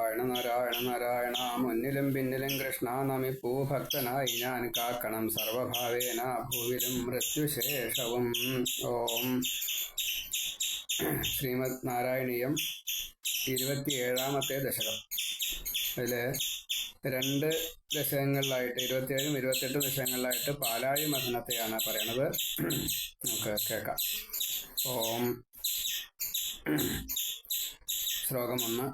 നാരായണ നാരായണ നാരായണ. മുന്നിലും പിന്നിലും കൃഷ്ണ നമിപ്പൂ ഭക്തനായി ഞാൻ കാക്കണം സർവഭാവേന ഭൂവിലും മൃത്യുശേഷവും. ഓം. ശ്രീമദ് നാരായണീയം 27ാമത്തെ ദശകം. അതിൽ 2 ദശകങ്ങളിലായിട്ട് 27ഉം 28 ദശകങ്ങളിലായിട്ട് പാലാഴി മഥനത്തെയാണ് പറയണത്. നമുക്ക് കേൾക്കാം. ഓം. ശ്ലോകം 1.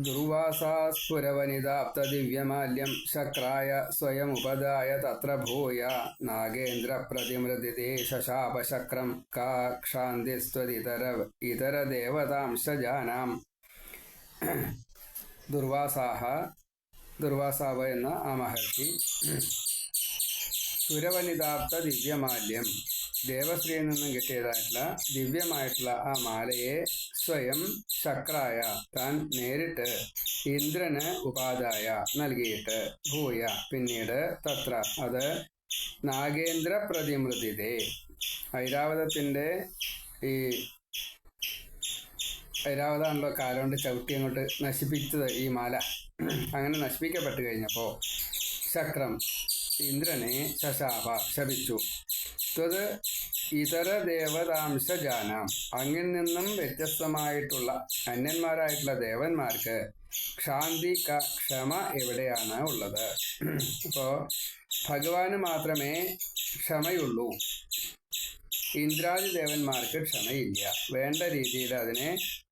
ദുർവാസാസ്ഫുരവനിതാപ്തദിവ്യമാല്യം ശക്രായ സ്വയമുപദായ തത്ര ഭൂയ നാഗേന്ദ്ര പ്രതിമൃദിതേ ശശാപശക്രം കാക്ഷാന്തിസ്ത്വദിതരദേവതാംശജാനാം. ദുർവാസാവ് എന്ന ആ മഹർഷി സുരവനിതാപ്ത ദിവ്യമാല്യം, ദേവശ്രീയിൽ നിന്നും കിട്ടിയതായിട്ടുള്ള ദിവ്യമായിട്ടുള്ള ആ മാലയെ സ്വയം ശക്രായ താൻ നേരിട്ട് ഇന്ദ്രന് ഉപാധായ നൽകിയിട്ട് ഭൂയ പിന്നീട് തത്ര അത് നാഗേന്ദ്ര പ്രതിമൃതിതേ ഐരാവതത്തിന്റെ ഈ ഐരാവതാണല്ലോ കാലുകൊണ്ട് ചവിട്ടി അങ്ങോട്ട് നശിപ്പിച്ചത് ഈ മാല. അങ്ങനെ നശിപ്പിക്കപ്പെട്ടു കഴിഞ്ഞപ്പോൾ ശക്രം ഇന്ദ്രനെ ശപിച്ചു. ത്വത് ഇതര ദേവതാംശജാനാം, അങ്ങിൽ നിന്നും വ്യത്യസ്തമായിട്ടുള്ള അന്യന്മാരായിട്ടുള്ള ദേവന്മാർക്ക് ക്ഷാന്തി ക്ഷമ എവിടെയാണ് ഉള്ളത്? അപ്പോൾ ഭഗവാന് മാത്രമേ ക്ഷമയുള്ളൂ, ഇന്ദ്രാദി ദേവന്മാർക്ക് ക്ഷമയില്ല. വേണ്ട രീതിയിൽ അതിനെ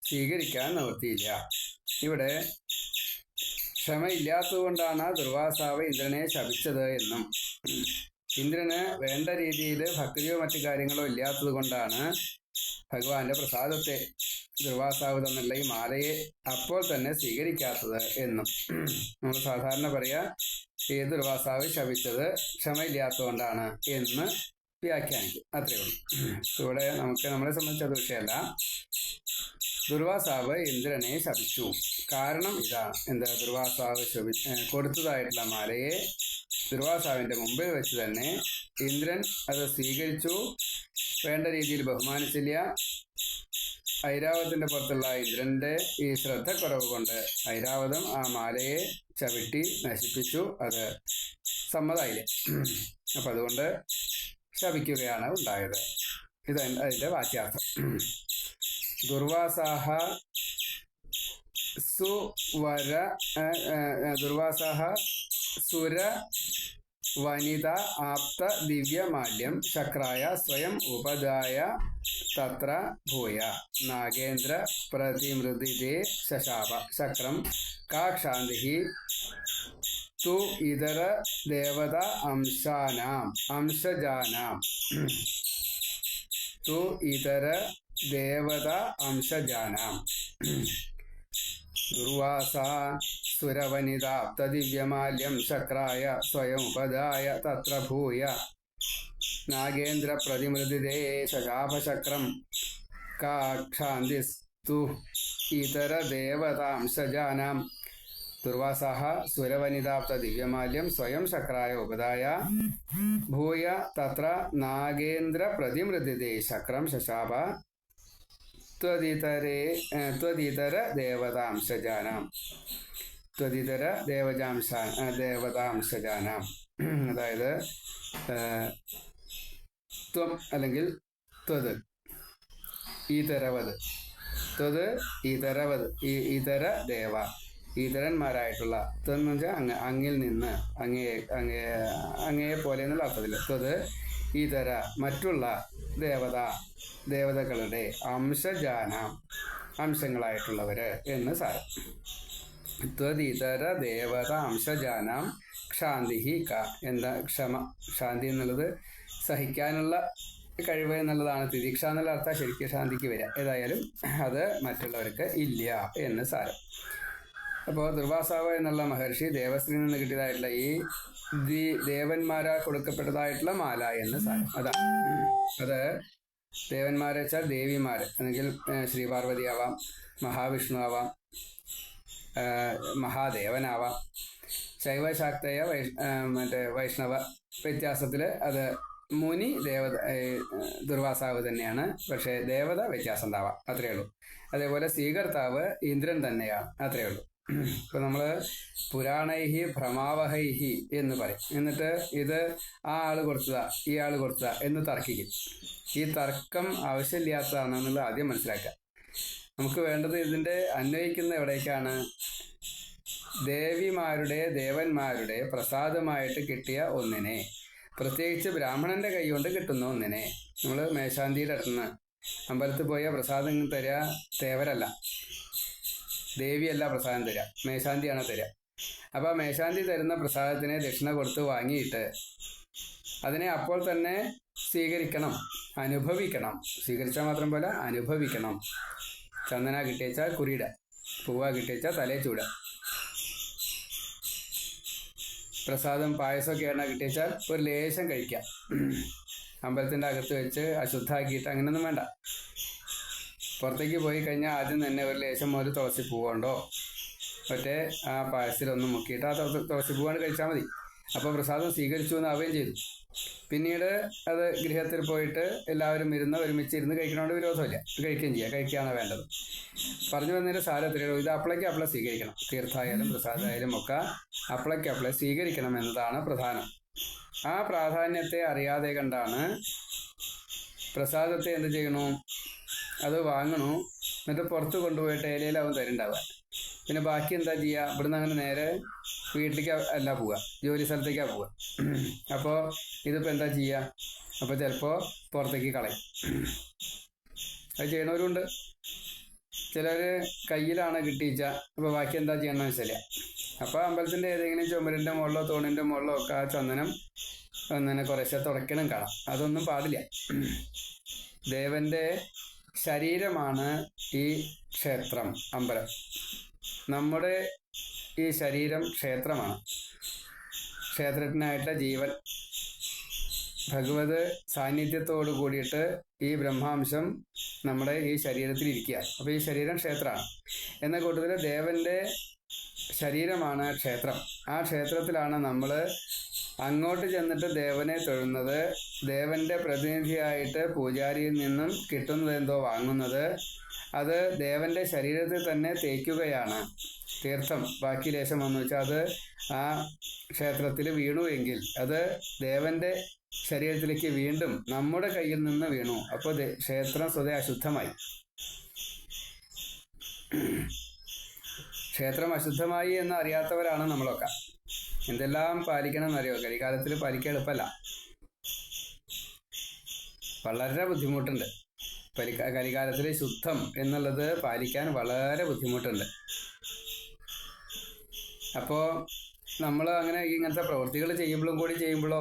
സ്വീകരിക്കാൻ നിവൃത്തിയില്ല. ഇവിടെ ക്ഷമയില്ലാത്തതുകൊണ്ടാണ് ദുർവാസാവ് ഇന്ദ്രനെ ശപിച്ചത് എന്നും ഇന്ദ്രന് വേണ്ട രീതിയിൽ ഭക്തിയോ മറ്റു കാര്യങ്ങളോ ഇല്ലാത്തത് കൊണ്ടാണ് ഭഗവാന്റെ പ്രസാദത്തെ ദുർവാസാവ് തന്നുള്ള ഈ മാലയെ അപ്പോൾ തന്നെ സ്വീകരിക്കാത്തത് എന്നും നമ്മൾ സാധാരണ പറയാ ഈ ദുർവാസാവ് ശപിച്ചത് ക്ഷമയില്ലാത്തതുകൊണ്ടാണ് എന്ന് വ്യാഖ്യാനിക്കും. അത്രയേ ഉള്ളൂ. ഇവിടെ നമ്മളെ സംബന്ധിച്ച് അത് വിഷയമല്ല. ദുർവാസാവ് ഇന്ദ്രനെ ശപിച്ചു. കാരണം ഇതാണ്. എന്താ? ദുർവാസാവ് കൊടുത്തതായിട്ടുള്ള മാലയെ ദുർവാസാവിന്റെ മുമ്പിൽ വെച്ച് തന്നെ ഇന്ദ്രൻ അത് സ്വീകരിച്ചു. വേണ്ട രീതിയിൽ ബഹുമാനിച്ചില്ല. ഐരാവതത്തിന്റെ പുറത്തുള്ള ഇന്ദ്രന്റെ ഈ ശ്രദ്ധക്കുറവ് കൊണ്ട് ഐരാവതം ആ മാലയെ ചവിട്ടി നശിപ്പിച്ചു. അത് സമ്മതായില്ലേ. അപ്പൊ അതുകൊണ്ട് ശപിക്കുകയാണ് ഉണ്ടായത്. ഇത് അതിന്റെ വാച്യാർത്ഥം. ദുർവാസാഹ സുര വനിത ആപ്ത ദിവ്യമാല്യം ശക്രായ സ്വയം ഉപദായ തത്ര ഭൂയ നാഗേന്ദ്ര പ്രതിമൃദിതേ ശശാപ ശക്രം കാക്ഷാന്തി തു ഇതര ദേവത അംശജാനാം. തു ഇതര ദേവത അംശജാനാം. ദുർവാസാ സുരവനിതാപ്ത ദിവ്യമാല്യം ശക്രായ സ്വയമുപദായ തത്ര ഭൂയ നാഗേന്ദ്ര പ്രതിമൃദിതേ ശശാപശക്രം കാക്ഷാന്തിസ്തു ഇതര ദേവതാംശജാനാം. ദുർവാസാഹ സുരവനിതാപ്ത ദിവ്യമാല്യം സ്വയം ശക്രായ ഉപദായ ഭൂയ തത്ര നാഗേന്ദ്ര പ്രതിമൃദിതേ ശക്രം ശശാപ ത്വദിതര ദേവതാംശജാനാം. ത്വദിതര ദേവതാംശജാനാം. അതായത് ത്വം അല്ലെങ്കിൽ ത്വത് ഈതരവത്, ത്വത് ഈതരവത്, ഇതര ദേവ ഈതരന്മാരായിട്ടുള്ള, ത്വെന്ന് വെച്ചാൽ അങ്ങിൽ നിന്ന്, അങ്ങയെ പോലെ എന്നുള്ള അർത്ഥത്തിൽ ത്വത് ഇതര മറ്റുള്ള ദേവതകളുടെ അംശജാനാം അംശങ്ങളായിട്ടുള്ളവര് എന്ന് സാരം. ത്വദിതര ദേവത അംശജാനാം ക്ഷാന്തി എന്താ? ക്ഷമ. ക്ഷാന്തി എന്നുള്ളത് സഹിക്കാനുള്ള കഴിവ് എന്നുള്ളതാണ്. തിരീക്ഷ എന്നുള്ള അർത്ഥം ശരിക്കും ശാന്തിക്ക് വരിക. ഏതായാലും അത് മറ്റുള്ളവർക്ക് ഇല്ല എന്ന് സാരം. അപ്പോൾ ദുർവാസാവ് എന്നുള്ള മഹർഷി ദേവസ്ത്രീയിൽ നിന്ന് കിട്ടിയതായിട്ടുള്ള ഈ ദേവന്മാരാ കൊടുക്കപ്പെട്ടതായിട്ടുള്ള മാല എന്ന് സാരം. അതാണ് അത്. ദേവന്മാരെ വെച്ചാൽ ദേവിമാര്, അല്ലെങ്കിൽ ശ്രീപാർവതി ആവാം, മഹാവിഷ്ണു ആവാം, മഹാദേവനാവാം. ശൈവശാക്തേയ വൈഷ്ണവ വ്യത്യാസത്തിൽ അത് മുനി ദുർവാസാവ് തന്നെയാണ്. പക്ഷേ ദേവത വ്യത്യാസം ഉണ്ടാവാം. അത്രയേ ഉള്ളൂ. അതേപോലെ സ്വീകർത്താവ് ഇന്ദ്രൻ തന്നെയാണ്. അത്രയേ ഉള്ളൂ. ഇപ്പൊ നമ്മള് പുരാണൈഹി ഭ്രമാവഹൈഹി എന്ന് പറയും. എന്നിട്ട് ഇത് ആ ആള് കൊടുത്തതാ ഈ ആള് കൊടുത്തതാ എന്ന് തർക്കിക്കും. ഈ തർക്കം ആവശ്യമില്ലാത്തതാണെന്നുള്ളത് ആദ്യം മനസ്സിലാക്കുക. നമുക്ക് വേണ്ടത് ഇതിന്റെ അന്വയിക്കുന്ന എവിടേക്കാണ്? ദേവന്മാരുടെ പ്രസാദമായിട്ട് കിട്ടിയ ഒന്നിനെ, പ്രത്യേകിച്ച് ബ്രാഹ്മണന്റെ കൈ കൊണ്ട് കിട്ടുന്ന ഒന്നിനെ. നമ്മൾ മേശാന്തിയുടെ അടുത്തുനിന്ന് അമ്പലത്തിൽ പോയ പ്രസാദം തരിക തേവരല്ല, ദേവിയല്ല പ്രസാദം തരിക, മേശാന്തിയാണ് തരിക. അപ്പൊ ആ മേശാന്തി തരുന്ന പ്രസാദത്തിനെ ദക്ഷിണ കൊടുത്ത് വാങ്ങിയിട്ട് അതിനെ അപ്പോൾ തന്നെ സ്വീകരിക്കണം, അനുഭവിക്കണം. സ്വീകരിച്ചാൽ മാത്രം പോലെ അനുഭവിക്കണം. ചന്ദന കിട്ടിയച്ചാൽ കുറിയിട, പൂവ കിട്ടിയച്ചാൽ തലേ ചൂട, പ്രസാദം പായസമൊക്കെ എണ്ണ കിട്ടിയച്ചാൽ ഒരു ലേശം കഴിക്കാം. അമ്പലത്തിൻ്റെ അകത്ത് വെച്ച് അശുദ്ധാക്കിയിട്ട് അങ്ങനെയൊന്നും വേണ്ട. പുറത്തേക്ക് പോയി കഴിഞ്ഞാൽ ആദ്യം തന്നെ ഒരു ലേശം ഒരു തുളസി പൂവുണ്ടോ മറ്റേ ആ പായസത്തിലൊന്നും മുക്കിയിട്ട് ആ തുളസി പൂവാണ് കഴിച്ചാൽ മതി. അപ്പോൾ പ്രസാദം സ്വീകരിച്ചു എന്ന് ആവുകയും ചെയ്തു. പിന്നീട് അത് ഗൃഹത്തിൽ പോയിട്ട് എല്ലാവരും ഒരുമിച്ചിരുന്ന് കഴിക്കണോണ്ട് വിരോധമില്ല, കഴിക്കുകയും ചെയ്യാം. കഴിക്കുകയാണ് വേണ്ടത്. പറഞ്ഞു വന്നതിൻ്റെ സാരത്തിലോ ഇത് അപ്പളേക്ക് സ്വീകരിക്കണം. തീർത്ഥായാലും പ്രസാദമായാലും ഒക്കെ അപ്പളേക്ക് സ്വീകരിക്കണം എന്നതാണ് പ്രധാനം. ആ പ്രാധാന്യത്തെ അറിയാതെ കണ്ടാണ് പ്രസാദത്തെ എന്ത് ചെയ്യണു, അത് വാങ്ങണു, എന്നിട്ട് പുറത്ത് കൊണ്ടുപോയിട്ട് ഇലയിലാവും തരുണ്ടാവുക. പിന്നെ ബാക്കി എന്താ ചെയ്യുക? ഇവിടുന്ന് അങ്ങനെ നേരെ വീട്ടിലേക്ക് അല്ല പോവുക, ജോലി സ്ഥലത്തേക്കാണ് പോവുക. അപ്പോൾ ഇതിപ്പോൾ എന്താ ചെയ്യുക? അപ്പോൾ ചിലപ്പോൾ പുറത്തേക്ക് കളയും. അത് ചെയ്യണവരുണ്ട്. ചിലർ കയ്യിലാണ് കിട്ടിയിച്ച, അപ്പോൾ ബാക്കി എന്താ ചെയ്യണമെന്ന് വെച്ചാൽ അപ്പോൾ അമ്പലത്തിൻ്റെ ഏതെങ്കിലും ചുമരിൻ്റെ മുകളിലോ തൂണിൻ്റെ മുകളിലോ ഒക്കെ ആ ചന്ദനം ഒന്നിനെ കുറേശ്ശെ തുടയ്ക്കണം കാണാം. അതൊന്നും പാടില്ല. ദേവന്റെ ശരീരമാണ് ഈ ക്ഷേത്രം, അമ്പലം. നമ്മുടെ ഈ ശരീരം ക്ഷേത്രമാണ്. ക്ഷേത്രത്തിനായിട്ടുള്ള ജീവൻ ഭഗവത് സാന്നിധ്യത്തോട് കൂടിയിട്ട് ഈ ബ്രഹ്മാംശം നമ്മുടെ ഈ ശരീരത്തിൽ ഇരിക്കുക. അപ്പോൾ ഈ ശരീരം ക്ഷേത്രമാണ്. എന്ന കൂട്ടത്തിൽ ദേവന്റെ ശരീരമാണ് ക്ഷേത്രം. ആ ക്ഷേത്രത്തിലാണ് നമ്മൾ അങ്ങോട്ട് ചെന്നിട്ട് ദേവനെ തൊഴുന്നത്. ദേവന്റെ പ്രതിനിധിയായിട്ട് പൂജാരിയിൽ നിന്നും കിട്ടുന്നത് എന്തോ വാങ്ങുന്നത്, അത് ദേവന്റെ ശരീരത്തിൽ തന്നെ തേക്കുകയാണ്. തീർത്ഥം ബാക്കി ലേശം വന്നു വെച്ചാൽ അത് ആ ക്ഷേത്രത്തിൽ വീണു എങ്കിൽ അത് ദേവന്റെ ശരീരത്തിലേക്ക് വീണ്ടും നമ്മുടെ കയ്യിൽ നിന്ന് വീണു. അപ്പോൾ ക്ഷേത്രം സ്വതേ അശുദ്ധമായി. ക്ഷേത്രം അശുദ്ധമായി എന്ന് അറിയാത്തവരാണ് നമ്മളൊക്കെ. എന്തെല്ലാം പാലിക്കണം എന്നറിയോ? കലികാലത്തിൽ പാലിക്കാൻ എളുപ്പമല്ല, വളരെ ബുദ്ധിമുട്ടുണ്ട്. കലികാലത്തിൽ ശുദ്ധം എന്നുള്ളത് പാലിക്കാൻ വളരെ ബുദ്ധിമുട്ടുണ്ട്. അപ്പോൾ നമ്മൾ അങ്ങനെ ഇങ്ങനത്തെ പ്രവൃത്തികൾ ചെയ്യുമ്പോഴോ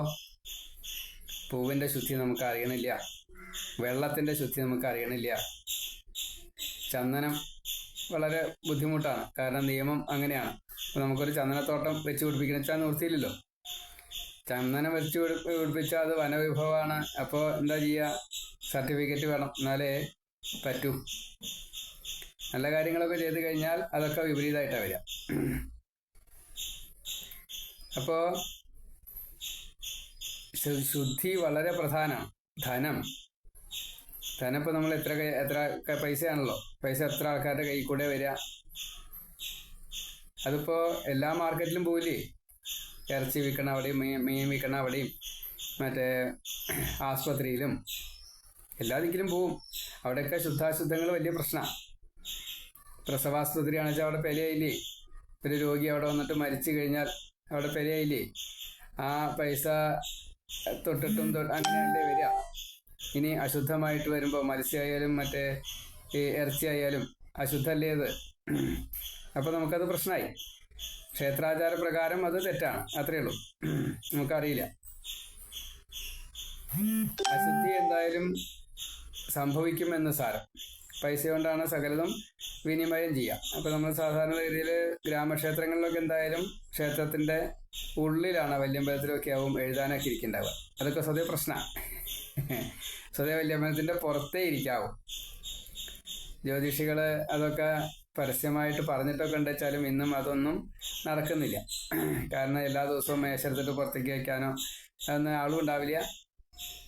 പൂവിൻ്റെ ശുദ്ധി നമുക്ക് അറിയണില്ല, വെള്ളത്തിൻ്റെ ശുദ്ധി നമുക്ക് അറിയണില്ല. ചന്ദനം വളരെ ബുദ്ധിമുട്ടാണ്, കാരണം നിയമം അങ്ങനെയാണ്. അപ്പോൾ നമുക്കൊരു ചന്ദനത്തോട്ടം വെച്ച് പിടിപ്പിക്കണം വെച്ചാൽ നിവൃത്തിയില്ലല്ലോ. ചന്ദനം വെച്ച് പിടിപ്പിച്ചാൽ അത് വനവിഭവമാണ്. അപ്പോൾ എന്താ ചെയ്യുക? സർട്ടിഫിക്കറ്റ് വേണം, എന്നാലേ പറ്റൂ. നല്ല കാര്യങ്ങളൊക്കെ ചെയ്ത് കഴിഞ്ഞാൽ അതൊക്കെ വിപരീതമായിട്ടാണ് വരിക. അപ്പോൾ ശുദ്ധി വളരെ പ്രധാനമാണ്. ധനം ഇപ്പോൾ നമ്മൾ എത്ര പൈസയാണല്ലോ, പൈസ എത്ര ആൾക്കാരുടെ കയ്യിൽ കൂടെ വരിക. അതിപ്പോൾ എല്ലാ മാർക്കറ്റിലും പോവില്ലേ? ഇറച്ചി വിൽക്കണ അവിടെയും മീൻ വിൽക്കണ അവിടെയും മറ്റേ ആസ്പത്രിയിലും എല്ലാ ദിക്കിലും പോവും. അവിടെയൊക്കെ ശുദ്ധാശുദ്ധങ്ങൾ വലിയ പ്രശ്നമാണ്. പ്രസവാസ്പത്രിയാണെന്ന് വെച്ചാൽ അവിടെ പെലയായില്ലേ? ഒരു രോഗി അവിടെ വന്നിട്ട് മരിച്ചു കഴിഞ്ഞാൽ അവിടെ പെലയായില്ലേ? ആ പൈസ തൊട്ടിട്ടും അങ്ങനെയല്ലേ വരിക. ഇനി അശുദ്ധമായിട്ട് വരുമ്പോൾ മത്സ്യമായാലും മറ്റേ ഈ ഇറച്ചി ആയാലും അശുദ്ധമല്ലേ അത്? അപ്പോൾ നമുക്കത് പ്രശ്നമായി. ക്ഷേത്രാചാര പ്രകാരം അത് തെറ്റാണ്, അത്രയേ ഉള്ളൂ. നമുക്കറിയില്ല. അശുദ്ധി എന്തായാലും സംഭവിക്കുമെന്ന് സാരം. പൈസ കൊണ്ടാണ് സകലതും വിനിമയം ചെയ്യുക. അപ്പോൾ നമ്മൾ സാധാരണ രീതിയിൽ ഗ്രാമക്ഷേത്രങ്ങളിലൊക്കെ എന്തായാലും ക്ഷേത്രത്തിൻ്റെ ഉള്ളിലാണ്, വല്യമ്പലത്തിലൊക്കെ ആവും എഴുതാനൊക്കെ ഇരിക്കുന്നുണ്ടാവുക. അതൊക്കെ സ്വതേ പ്രശ്നമാണ്. സ്വതേ വല്യമ്പലത്തിൻ്റെ പുറത്തേ ഇരിക്കാവും. ജ്യോതിഷികൾ അതൊക്കെ പരസ്യമായിട്ട് പറഞ്ഞിട്ടൊക്കെ ഉണ്ടെച്ചാലും ഇന്നും അതൊന്നും നടക്കുന്നില്ല. കാരണം എല്ലാ ദിവസവും മേശെടുത്തിട്ട് പുറത്തേക്ക് വയ്ക്കാനോ അതൊന്നും ആളും ഉണ്ടാവില്ല.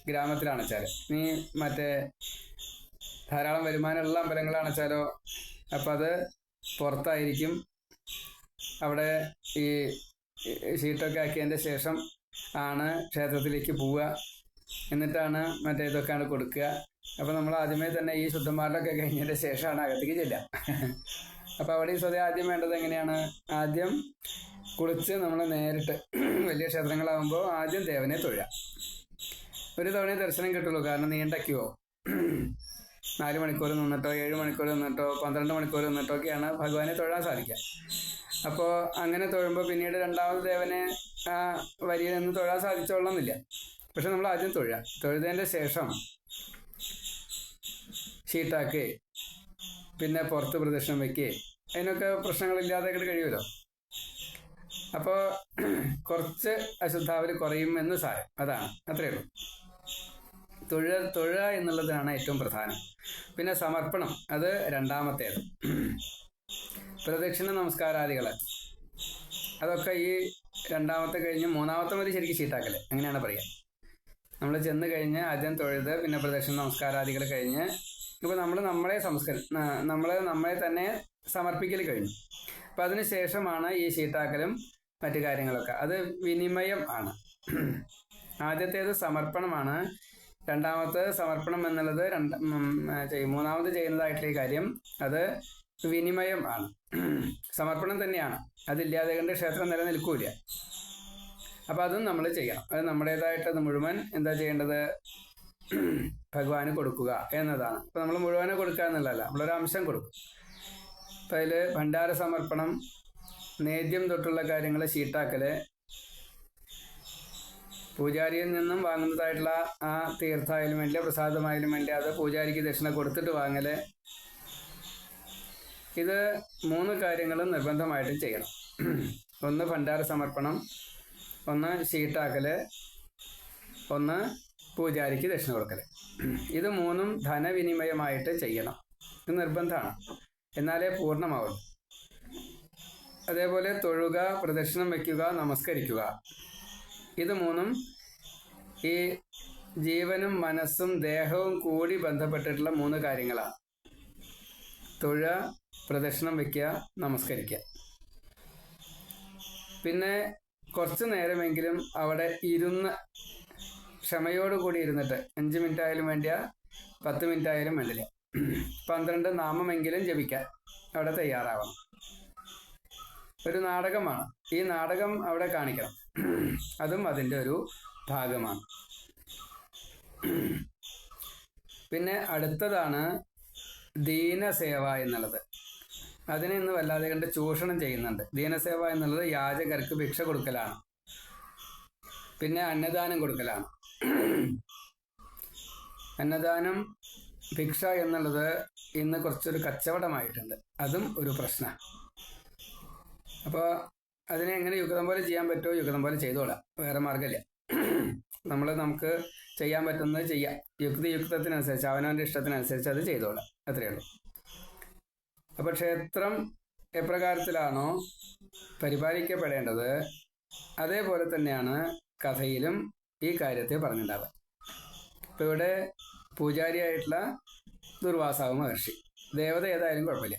ഗ്രാമത്തിലാണ് വെച്ചാൽ നീ മറ്റേ ധാരാളം വരുമാനമുള്ള അമ്പലങ്ങളാണ് വെച്ചാലോ, അപ്പം അത് പുറത്തായിരിക്കും. അവിടെ ഈ ഷീട്ടൊക്കെ ആക്കിയതിൻ്റെ ശേഷം ആണ് ക്ഷേത്രത്തിലേക്ക് പോവുക. എന്നിട്ടാണ് മറ്റേ ഇതൊക്കെയാണ് കൊടുക്കുക. അപ്പോൾ നമ്മൾ ആദ്യമേ തന്നെ ഈ ശുദ്ധന്മാരിലൊക്കെ കഴിഞ്ഞതിൻ്റെ ശേഷമാണ് അകത്തേക്ക് ചെല്ലുക. അപ്പോൾ അവിടെ ഈ സ്വതേ ആദ്യം വേണ്ടത് എങ്ങനെയാണ്? ആദ്യം കുളിച്ച് നമ്മൾ നേരിട്ട് വലിയ ക്ഷേത്രങ്ങളാകുമ്പോൾ ആദ്യം ദേവനെ തൊഴുക. ഒരു തവണ ദർശനം കിട്ടുള്ളൂ, കാരണം നീണ്ട ക്യൂ. 4 മണിക്കൂർ നിന്നിട്ടോ 7 മണിക്കൂർ നിന്നിട്ടോ 12 മണിക്കൂർ നിന്നിട്ടോ ഒക്കെയാണ് ഭഗവാനെ തൊഴാൻ സാധിക്കുക. അപ്പോൾ അങ്ങനെ തൊഴുമ്പോൾ പിന്നീട് രണ്ടാമത് ദേവനെ വരിയിൽ നിന്ന് തൊഴാൻ സാധിച്ചോളണമെന്നില്ല. പക്ഷെ നമ്മൾ ആദ്യം തൊഴുതതിൻ്റെ ശേഷം ഷീട്ടാക്ക്, പിന്നെ പുറത്ത് പ്രദക്ഷിണം വയ്ക്കുക, അതിനൊക്കെ പ്രശ്നങ്ങളില്ലാതെ കഴിയുമല്ലോ. അപ്പോൾ കുറച്ച് അശുദ്ധാവലി കുറയും എന്ന് സാരം. അതാണ്, അത്രയേ ഉള്ളൂ. തൊഴുക എന്നുള്ളതാണ് ഏറ്റവും പ്രധാനം. പിന്നെ സമർപ്പണം, അത് രണ്ടാമത്തേത്. പ്രദക്ഷിണ നമസ്കാരാദികൾ അതൊക്കെ ഈ രണ്ടാമത്തെ കഴിഞ്ഞ് മൂന്നാമത്തെ മതി ശരിക്കും ഷീട്ടാക്കൽ, അങ്ങനെയാണ് പറയുക. നമ്മൾ ചെന്ന് കഴിഞ്ഞ് ആദ്യം തൊഴുത് പിന്നെ പ്രദക്ഷിണ നമസ്കാരാദികൾ കഴിഞ്ഞ് ഇപ്പോൾ നമ്മൾ നമ്മളെ തന്നെ സമർപ്പിക്കൽ കഴിഞ്ഞു. അപ്പം അതിന് ശേഷമാണ് ഈ ഷീട്ടാക്കലും മറ്റു കാര്യങ്ങളൊക്കെ. അത് വിനിമയം ആണ്. ആദ്യത്തേത് സമർപ്പണമാണ്. രണ്ടാമത്തെ സമർപ്പണം എന്നുള്ളത് മൂന്നാമത് ചെയ്യുന്നതായിട്ടുള്ള ഈ കാര്യം അത് വിനിമയം ആണ്. സമർപ്പണം തന്നെയാണ്, അതില്ലാതെ കണ്ട് ക്ഷേത്രം നിലനിൽക്കൂല. അപ്പം അതും നമ്മൾ ചെയ്യണം. അത് നമ്മുടേതായിട്ടത് മുഴുവൻ എന്താ ചെയ്യേണ്ടത്? ഭഗവാന് കൊടുക്കുക എന്നതാണ്. അപ്പം നമ്മൾ മുഴുവനെ കൊടുക്കുക എന്നുള്ളതല്ല, നമ്മളൊരു അംശം കൊടുക്കും. അപ്പം അതിൽ ഭണ്ഡാര സമർപ്പണം, നേദ്യം തൊട്ടുള്ള കാര്യങ്ങൾ, ഷീട്ടാക്കല്, പൂജാരിയിൽ നിന്നും വാങ്ങുന്നതായിട്ടുള്ള ആ തീർത്ഥായാലും വേണ്ടി പ്രസാദമായാലും വേണ്ടി അത് പൂജാരിക്ക് ദക്ഷിണ കൊടുത്തിട്ട് വാങ്ങല്, ഇത് 3 കാര്യങ്ങളും നിർബന്ധമായിട്ടും ചെയ്യണം. ഒന്ന് ഭണ്ഡാര സമർപ്പണം, ഒന്ന് ഷീട്ടാക്കല്, ഒന്ന് പൂജാരിക്ക് ദക്ഷിണ കൊടുക്കല്. ഇത് 3ഉം ധനവിനിമയമായിട്ട് ചെയ്യണം. ഇത് നിർബന്ധമാണ്, എന്നാലേ പൂർണ്ണമാവുള്ളൂ. അതേപോലെ തൊഴുക, പ്രദക്ഷിണം വയ്ക്കുക, നമസ്കരിക്കുക, ഇത് 3ഉം ഈ ജീവനും മനസ്സും ദേഹവും കൂടി ബന്ധപ്പെട്ടിട്ടുള്ള 3 കാര്യങ്ങളാണ്. തൊഴുക, പ്രദക്ഷിണം വയ്ക്കുക, നമസ്കരിക്കുക. പിന്നെ കുറച്ച് നേരമെങ്കിലും അവിടെ ഇരുന്ന് ക്ഷമയോടുകൂടി ഇരുന്നിട്ട് 5 മിനിറ്റ് ആയാലും വേണ്ടിയ 10 മിനിറ്റ് ആയാലും വേണ്ടില്ല, 12 നാമമെങ്കിലും ജപിക്കാൻ അവിടെ തയ്യാറാവണം. ഒരു നാടകമാണ്. ഈ നാടകം അവിടെ കാണിക്കണം. അതും അതിൻ്റെ ഒരു ഭാഗമാണ്. പിന്നെ അടുത്തതാണ് ദീനസേവ എന്നുള്ളത്. അതിനെ ഇന്ന് വല്ലാതെ കണ്ട് ചൂഷണം ചെയ്യുന്നുണ്ട്. ദീനസേവ എന്നുള്ളത് യാചകർക്ക് ഭിക്ഷ കൊടുക്കലാണ്, പിന്നെ അന്നദാനം കൊടുക്കലാണ്. അന്നദാനം, ഭിക്ഷ എന്നുള്ളത് ഇന്ന് കുറച്ചൊരു കച്ചവടമായിട്ടുണ്ട്. അതും ഒരു പ്രശ്നമാണ്. അപ്പോൾ അതിനെ എങ്ങനെ യുക്തം പോലെ ചെയ്യാൻ പറ്റുമോ യുക്തം പോലെ ചെയ്തോളാം, വേറെ മാർഗമില്ല. നമുക്ക് ചെയ്യാൻ പറ്റുന്നത് ചെയ്യാം. യുക്തത്തിനനുസരിച്ച് അവനവൻ്റെ ഇഷ്ടത്തിനനുസരിച്ച് അത് ചെയ്തോളാം, അത്രയേ ഉള്ളൂ. അപ്പോൾ ക്ഷേത്രം എപ്രകാരത്തിലാണോ പരിപാലിക്കപ്പെടേണ്ടത് അതേപോലെ തന്നെയാണ് കഥയിലും ഈ കാര്യത്തെ പറഞ്ഞിട്ടുണ്ടാവുക. ഇപ്പോൾ ഇവിടെ പൂജാരിയായിട്ടുള്ള ദുർവാസാവ് മഹർഷി, ദേവത ഏതായാലും കുഴപ്പമില്ല,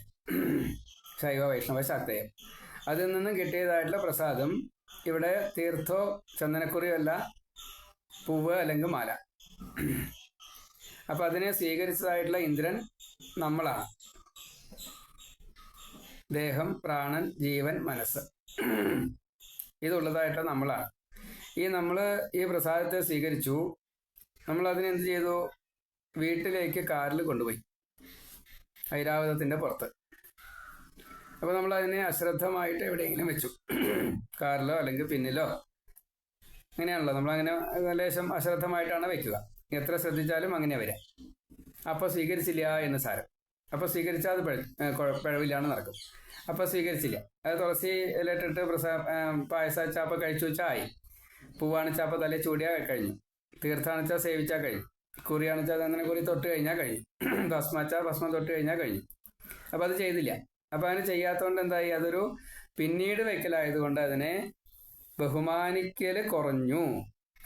ശൈവ വൈഷ്ണവ ശാക്തേയം, അതിൽ നിന്നും കിട്ടിയതായിട്ടുള്ള പ്രസാദം ഇവിടെ തീർത്ഥോ ചന്ദനക്കുറിയോ അല്ല, പൂവ് അല്ലെങ്കിൽ മാല. അപ്പം അതിനെ സ്വീകരിച്ചതായിട്ടുള്ള ഇന്ദ്രൻ നമ്മളാണ്. ദേഹം, പ്രാണൻ, ജീവൻ, മനസ്സ് ഇതുള്ളതായിട്ടുള്ള നമ്മളാണ്. നമ്മൾ ഈ പ്രസാദത്തെ സ്വീകരിച്ചു. നമ്മൾ അതിനെന്ത് ചെയ്തു? വീട്ടിലേക്ക് കാറിൽ കൊണ്ടുപോയി, ഐരാവതത്തിൻ്റെ പുറത്ത്. അപ്പോൾ നമ്മൾ അതിനെ അശ്രദ്ധമായിട്ട് എവിടെയെങ്കിലും വെച്ചു, കാറിലോ അല്ലെങ്കിൽ പിന്നിലോ. അങ്ങനെയാണല്ലോ, നമ്മളങ്ങനെ ലേശം അശ്രദ്ധമായിട്ടാണ് വെക്കുക. എത്ര ശ്രദ്ധിച്ചാലും അങ്ങനെ വരാം. അപ്പോൾ സ്വീകരിച്ചില്ല എന്ന് സാരം. അപ്പോൾ സ്വീകരിച്ചാൽ അത് പിഴവില്ലാണ്ട് നടക്കും. അപ്പോൾ സ്വീകരിച്ചില്ല. അത് തുളസി ഇലയിട്ടിട്ട് പായസാച്ചാപ്പോൾ കഴിച്ചു വെച്ചാൽ ആയി. പൂവാണിച്ചാപ്പോൾ തലേ ചൂടിയാൽ കഴിഞ്ഞു. തീർത്ഥാണിച്ചാൽ സേവിച്ചാൽ കഴിഞ്ഞു. കുറിയാണിച്ചാൽ അങ്ങനെ കുറി തൊട്ട് കഴിഞ്ഞാൽ കഴിഞ്ഞു. ഭസ്മാച്ചാൽ ഭസ്മം തൊട്ട് കഴിഞ്ഞാൽ കഴിഞ്ഞു. അപ്പോൾ അത് ചെയ്തില്ല. അപ്പോൾ അതിന് ചെയ്യാത്തതുകൊണ്ട് എന്തായി? അതൊരു പിന്നീട് വെക്കലായതുകൊണ്ട് അതിനെ ബഹുമാനിക്കൽ കുറഞ്ഞു.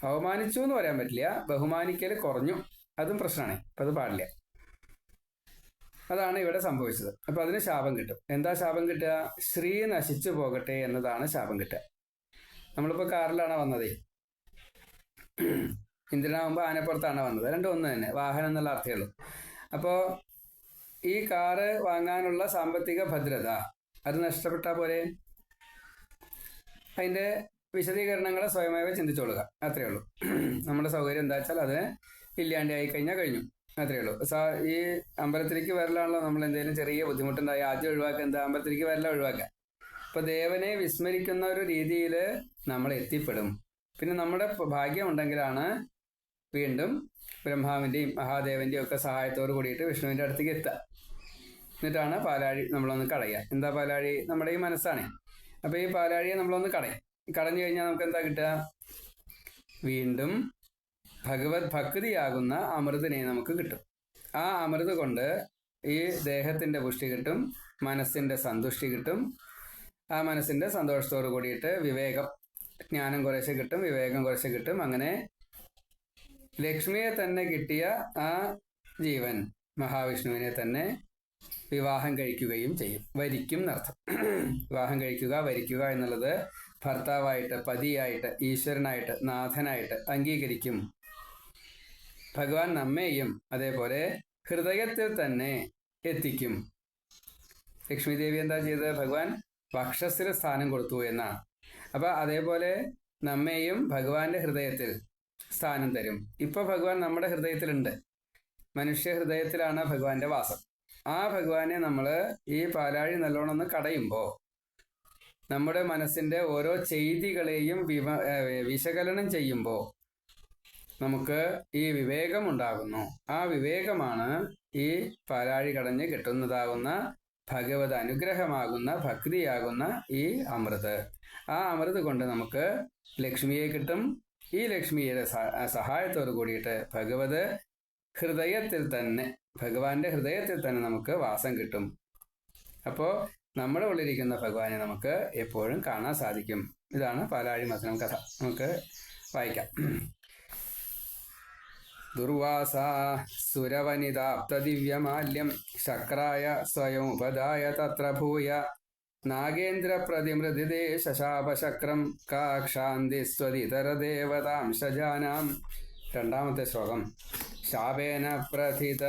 അവമാനിച്ചു എന്ന് പറയാൻ പറ്റില്ല, ബഹുമാനിക്കൽ കുറഞ്ഞു. അതും പ്രശ്നമാണ്. അപ്പം അത് പാടില്ല. അതാണ് ഇവിടെ സംഭവിച്ചത്. അപ്പൊ അതിന് ശാപം കിട്ടും. എന്താ ശാപം കിട്ടുക? ശ്രീ നശിച്ചു പോകട്ടെ എന്നതാണ് ശാപം കിട്ടുക. നമ്മളിപ്പോ കാറിലാണ് വന്നതേ, ഇന്ദ്രനാകുമ്പോൾ ആനപ്പുറത്താണ് വന്നത്, രണ്ടും ഒന്ന് തന്നെ, വാഹനം എന്നുള്ള അർത്ഥമേ ഉള്ളൂ. അപ്പോൾ ഈ കാറ് വാങ്ങാനുള്ള സാമ്പത്തിക ഭദ്രത അത് നഷ്ടപ്പെട്ടാൽ പോലെ അതിൻ്റെ വിശദീകരണങ്ങൾ സ്വയമേവ ചിന്തിച്ചോളുക, അത്രയേ ഉള്ളൂ. നമ്മുടെ സൗകര്യം എന്താ വെച്ചാൽ അത് ഇല്ലാണ്ട് ആയി കഴിഞ്ഞാൽ കഴിഞ്ഞു, അത്രയേ ഉള്ളൂ. ഈ അമ്പലത്തിലേക്ക് വരലാണല്ലോ നമ്മൾ എന്തെങ്കിലും ചെറിയ ബുദ്ധിമുട്ടുണ്ടായി ആദ്യം ഒഴിവാക്കുക, എന്താ അമ്പലത്തിലേക്ക് വരല ഒഴിവാക്കുക. അപ്പോൾ ദേവനെ വിസ്മരിക്കുന്ന ഒരു രീതിയിൽ നമ്മൾ എത്തിപ്പെടും. പിന്നെ നമ്മുടെ ഭാഗ്യം ഉണ്ടെങ്കിലാണ് വീണ്ടും ബ്രഹ്മാവിൻ്റെയും മഹാദേവൻ്റെയും ഒക്കെ സഹായത്തോട് കൂടിയിട്ട് വിഷ്ണുവിൻ്റെ അടുത്തേക്ക് എത്തുക. എന്നിട്ടാണ് പാലാഴി നമ്മളൊന്ന് കളയുക. എന്താ പാലാഴി? നമ്മുടെ ഈ മനസ്സാണ്. അപ്പോൾ ഈ പാലാഴിയെ നമ്മളൊന്ന് കളഞ്ഞു കഴിഞ്ഞാൽ നമുക്ക് എന്താ കിട്ടുക? വീണ്ടും ഭഗവത് ഭക്തിയാകുന്ന അമൃതിനെ നമുക്ക് കിട്ടും. ആ അമൃത് കൊണ്ട് ഈ ദേഹത്തിൻ്റെ പുഷ്ടി കിട്ടും, മനസ്സിൻ്റെ സന്തുഷ്ടി കിട്ടും. ആ മനസ്സിൻ്റെ സന്തോഷത്തോട് കൂടിയിട്ട് വിവേകം, ജ്ഞാനം കുറേശ്ശെ കിട്ടും, വിവേകം കുറേശ്ശെ കിട്ടും. അങ്ങനെ ലക്ഷ്മിയെ തന്നെ കിട്ടിയ ആ ജീവൻ മഹാവിഷ്ണുവിനെ തന്നെ വിവാഹം കഴിക്കുകയും ചെയ്യും. വരിക്കും എന്നർത്ഥം. വിവാഹം കഴിക്കുക, വരിക്കുക എന്നുള്ളത് ഭർത്താവായിട്ട്, പതിയായിട്ട്, ഈശ്വരനായിട്ട്, നാഥനായിട്ട് അംഗീകരിക്കും. ഭഗവാൻ നമ്മെയും അതേപോലെ ഹൃദയത്തിൽ തന്നെ എത്തിക്കും. ലക്ഷ്മി ദേവി എന്താ ചെയ്തത്? ഭഗവാൻ വക്ഷസ്സിൽ സ്ഥാനം കൊടുത്തു എന്നാണ്. അപ്പം അതേപോലെ നമ്മെയും ഭഗവാന്റെ ഹൃദയത്തിൽ സ്ഥാനം തരും. ഇപ്പൊ ഭഗവാൻ നമ്മുടെ ഹൃദയത്തിലുണ്ട്. മനുഷ്യ ഹൃദയത്തിലാണ് ഭഗവാന്റെ വാസം. ആ ഭഗവാനെ നമ്മൾ ഈ പാലാഴി നല്ലോണം ഒന്ന് കടയുമ്പോൾ നമ്മുടെ മനസ്സിന്റെ ഓരോ ചെയ്തികളെയും വിശകലനം ചെയ്യുമ്പോൾ നമുക്ക് ഈ വിവേകം ഉണ്ടാകുന്നു. ആ വിവേകമാണ് ഈ പാലാഴി കടഞ്ഞ് കിട്ടുന്നതാകുന്ന ഭഗവത് അനുഗ്രഹമാകുന്ന ഭക്തിയാകുന്ന ഈ അമൃത്. ആ അമൃത് കൊണ്ട് നമുക്ക് ലക്ഷ്മിയെ കിട്ടും. ഈ ലക്ഷ്മിയുടെ സഹായത്തോട് കൂടിയിട്ട് ഭഗവത് ഹൃദയത്തിൽ തന്നെ, ഭഗവാന്റെ ഹൃദയത്തിൽ തന്നെ നമുക്ക് വാസം കിട്ടും. അപ്പോൾ നമ്മുടെ ഉള്ളിരിക്കുന്ന ഭഗവാനെ നമുക്ക് എപ്പോഴും കാണാൻ സാധിക്കും. ഇതാണ് പാലാഴി മഥനം കഥ. നമുക്ക് വായിക്കാം. ദുർവാസ സുരവനിതാപ്തദിവ്യമാല്യം ശക്രായ സ്വയമുപദായ തത്ര ഭൂയ നാഗേന്ദ്ര പ്രതിമൃതിദേ ശശാപശക്രം കാക്ഷാന്തി സ്വതിതരദേവതാംശജാനാം. രണ്ടാമത്തെ ശ്ലോകം. ശാപേന പ്രഥിത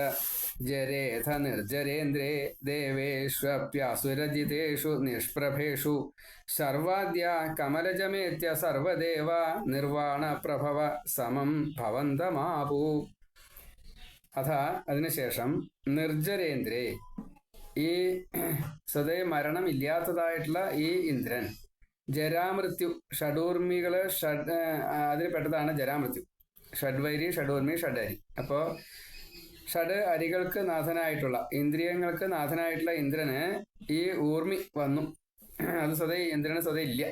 ജരേഥ നിർജരേന്ദ്രേ ദേവേഷ്വപ്യാസുരജിതേഷു നിഷ്പ്രഭേഷു സർവാദ്യ കമലജമേത്യ സർവദേവ നിർവാണ പ്രഭവ സമം ഭവന്തമാപു. അഥ അതിനുശേഷം നിർജരേന്ദ്രേ, ഈ സദൈ മരണമില്ലാത്തതായിട്ടുള്ള ഈ ഇന്ദ്രൻ, ജരാമൃത്യു ഷഡൂർമികള് അതിൽ പെട്ടതാണ് ജരാമൃത്യു. ഷഡ്വൈരി, ഷഡൂർമി, ഷഡരി. അപ്പോൾ ഷഡ് അരികൾക്ക് നാഥനായിട്ടുള്ള, ഇന്ദ്രിയങ്ങൾക്ക് നാഥനായിട്ടുള്ള ഇന്ദ്രന് ഈ ഊർമി വന്നു. അത് സ്വതേ ഇന്ദ്രന് സ്വതേ ഇല്ല.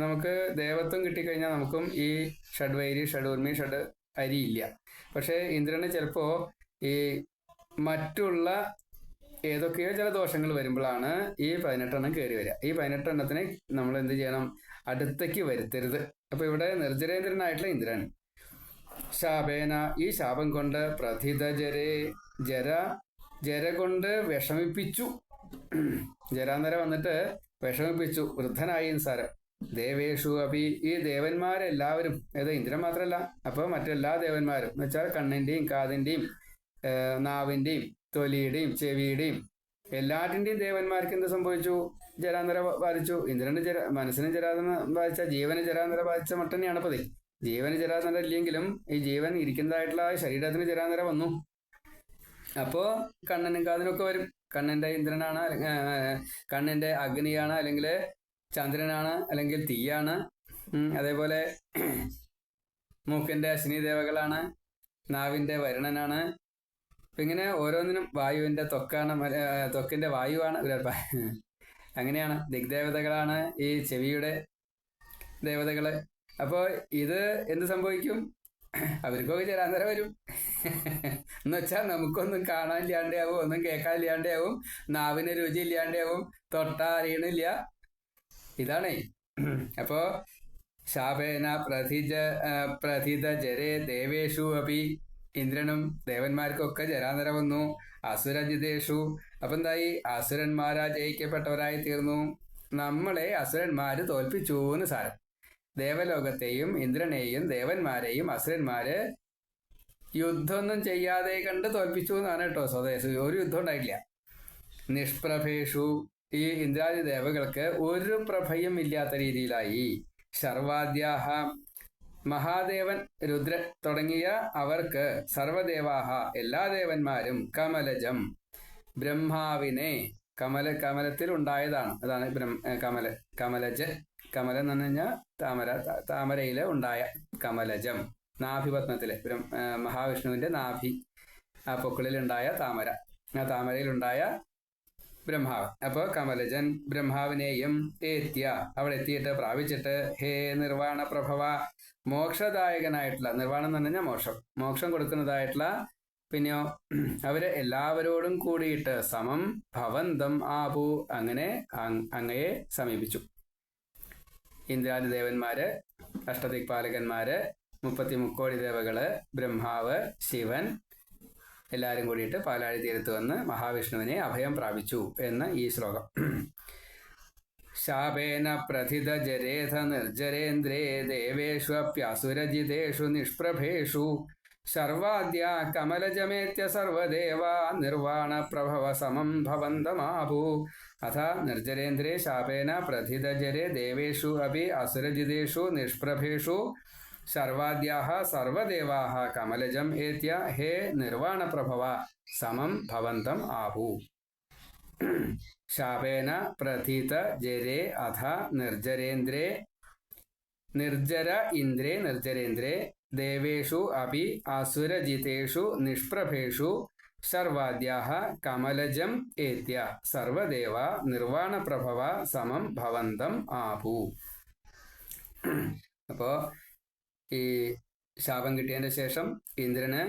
നമുക്ക് ദേവത്വം കിട്ടിക്കഴിഞ്ഞാൽ നമുക്കും ഈ ഷഡ്വൈരി, ഷഡൂർമി, ഷഡ് അരി ഇല്ല. പക്ഷേ ഇന്ദ്രന് ചിലപ്പോൾ ഈ മറ്റുള്ള ഏതൊക്കെയോ ചില ദോഷങ്ങൾ വരുമ്പോഴാണ് ഈ 18 എണ്ണം കയറി വരിക. ഈ 18 എണ്ണത്തിന് നമ്മൾ എന്ത് ചെയ്യണം? അടുത്തേക്ക് വരുത്തരുത്. അപ്പൊ ഇവിടെ നിർജരേന്ദ്രനായിട്ടുള്ള ഇന്ദ്രൻ ശാപേന, ഈ ശാപം കൊണ്ട് പ്രഥിത ജരേ, ജര കൊണ്ട് വിഷമിപ്പിച്ചു. ജരാന്തര വന്നിട്ട് വിഷമിപ്പിച്ചു, വൃദ്ധനായി സാരം. ദേവേഷു അപി, ഈ ദേവന്മാരെല്ലാവരും, ഏതാ ഇന്ദ്രൻ മാത്രമല്ല, അപ്പോൾ മറ്റെല്ലാ ദേവന്മാരും എന്ന് വെച്ചാൽ കണ്ണിൻ്റെയും കാതിൻ്റെയും നാവിൻ്റെയും തൊലിയുടെയും ചെവിയുടെയും എല്ലാറ്റിൻ്റെയും ദേവന്മാർക്ക് എന്ത് സംഭവിച്ചു? ജരാന്തര ബാധിച്ചു. ഇന്ദ്രന്റെ മനസ്സിന് ജരാന്തര ബാധിച്ച, ജീവന് ജരാന്തര ബാധിച്ച മട്ടന്നെയാണ് പതി. ജീവന് ജരാന്തര ഇല്ലെങ്കിലും ഈ ജീവൻ ഇരിക്കുന്നതായിട്ടുള്ള ശരീരത്തിന് ജരാന്തര വന്നു. അപ്പോൾ കണ്ണനും കാതിനൊക്കെ വരും. കണ്ണിന്റെ ഇന്ദ്രനാണ്, കണ്ണിന്റെ അഗ്നിയാണ്, അല്ലെങ്കിൽ ചന്ദ്രനാണ്, അല്ലെങ്കിൽ തീയാണ്. അതേപോലെ മൂക്കിന്റെ അശ്വിനി ദേവകളാണ്, നാവിന്റെ വരുണനാണ്. അപ്പം ഇങ്ങനെ ഓരോന്നിനും വായുവിന്റെ ത്വക്കാണ്, ത്വക്കിന്റെ വായുവാണ്. അങ്ങനെയാണ്. ദിഗ്ദേവതകളാണ് ഈ ചെവിയുടെ ദേവതകള്. അപ്പോൾ ഇത് എന്ത് സംഭവിക്കും? അവർക്കൊക്കെ ജരാന്തര വരും. എന്ന് വെച്ചാൽ നമുക്കൊന്നും കാണാനില്ലാണ്ടാവും, ഒന്നും കേൾക്കാനില്ലാണ്ടാവും, നാവിന് രുചി ഇല്ലാണ്ടാവും, തൊട്ടാ അറിയണില്ല. ഇതാണേ. അപ്പോ ശാപേന പ്രഥിത ജരേ ദേവേഷു അപി, ഇന്ദ്രനും ദേവന്മാർക്കൊക്കെ ജരാന്തര വന്നു. അസുരജിതേഷു, അപ്പൊ എന്തായി? അസുരന്മാരാ ജയിക്കപ്പെട്ടവരായി തീർന്നു. നമ്മളെ അസുരന്മാര് തോൽപ്പിച്ചു എന്ന് സാരം. ദേവലോകത്തെയും ഇന്ദ്രനെയും ദേവന്മാരെയും അസുരന്മാര് യുദ്ധമൊന്നും ചെയ്യാതെ കണ്ട് തോൽപ്പിച്ചു എന്നാണ് കേട്ടോ. സ്വദേശം ഒരു യുദ്ധം ഉണ്ടായിട്ടില്ല. നിഷ്പ്രഭേഷു, ഈ ഇന്ദ്രാദി ദേവകൾക്ക് ഒരു പ്രഭയും ഇല്ലാത്ത രീതിയിലായി. ശർവാദ്യാഹ, മഹാദേവൻ രുദ്രൻ തുടങ്ങിയ അവർക്ക് സർവദേവാഹ എല്ലാ ദേവന്മാരും കമലജം ബ്രഹ്മാവിനെ, കമലത്തിൽ ഉണ്ടായതാണ്. അതാണ് കമലജ്. കമലം എന്ന് പറഞ്ഞു കഴിഞ്ഞാൽ താമര, താമരയില് ഉണ്ടായ കമലജം. നാഭിപത്മത്തില് മഹാവിഷ്ണുവിന്റെ നാഭി, ആ പൊക്കിളിലുണ്ടായ താമര, ആ താമരയിലുണ്ടായ ബ്രഹ്മാവ്. അപ്പോൾ കമലജൻ ബ്രഹ്മാവിനെയും ഏത്യ, അവിടെ എത്തിയിട്ട് പ്രാപിച്ചിട്ട്, ഹേ നിർവാണ പ്രഭവ, മോക്ഷദായകനായിട്ടുള്ള, നിർവാണം എന്ന് പറഞ്ഞാൽ മോക്ഷം, മോക്ഷം കൊടുക്കുന്നതായിട്ടുള്ള, പിന്നെയോ അവര് എല്ലാവരോടും കൂടിയിട്ട് സമം ഭവന്തം ആപു, അങ്ങനെ അങ്ങയെ സമീപിച്ചു. ഇന്ദ്രാദി ദേവന്മാര്, അഷ്ടദിക്പാലകന്മാര്, 33 ദേവകള്, ബ്രഹ്മാവ്, ശിവൻ എല്ലാവരും കൂടിയിട്ട് പാലാഴി തീരത്ത് വന്ന് മഹാവിഷ്ണുവിനെ അഭയം പ്രാപിച്ചു എന്ന് ഈ ശ്ലോകം. ശാപേന പ്രഥിത ജരേധ നിർജരേന്ദ്രേ ദേവേഷു അപ്യാസുരജിതേഷു നിഷ്പ്രഭേഷു സർവാദ്യ കമലജമേത്യ സർവദേവാ നിർവാണ പ്രഭവ സമം ഭവന്തമാഭൂ. അഥ നിർജരേന്ദ്രേ ശാപേന പ്രഥിത ജരേ ദേവേഷു അപി അസുരജിതേഷു നിഷ്പ്രഭേഷു സർവാദ്യാഹ സർവദേവാഹ കമലജം ഏത്യ ഹേ നിർവാണ പ്രഭവ സമം ഭവന്തം ആഹു. ശാപേന പ്രഥിത ജരേ അഥ നിർജരേന്ദ്രേ, നിർജര ഇന്ദ്രേ നിർജരേന്ദ്രേ ദേവേഷു അപി അസുരജിതേഷു നിഷ്പ്രഭേഷു സർവാദ്യാഹ കമലജം ഏത്യ സർവദേവ നിർവാണ പ്രഭവ സമം ഭവന്തം ആഭൂ. അപ്പോ ഈ ശാപം കിട്ടിയതിന്റെ ശേഷം ഇന്ദ്രന്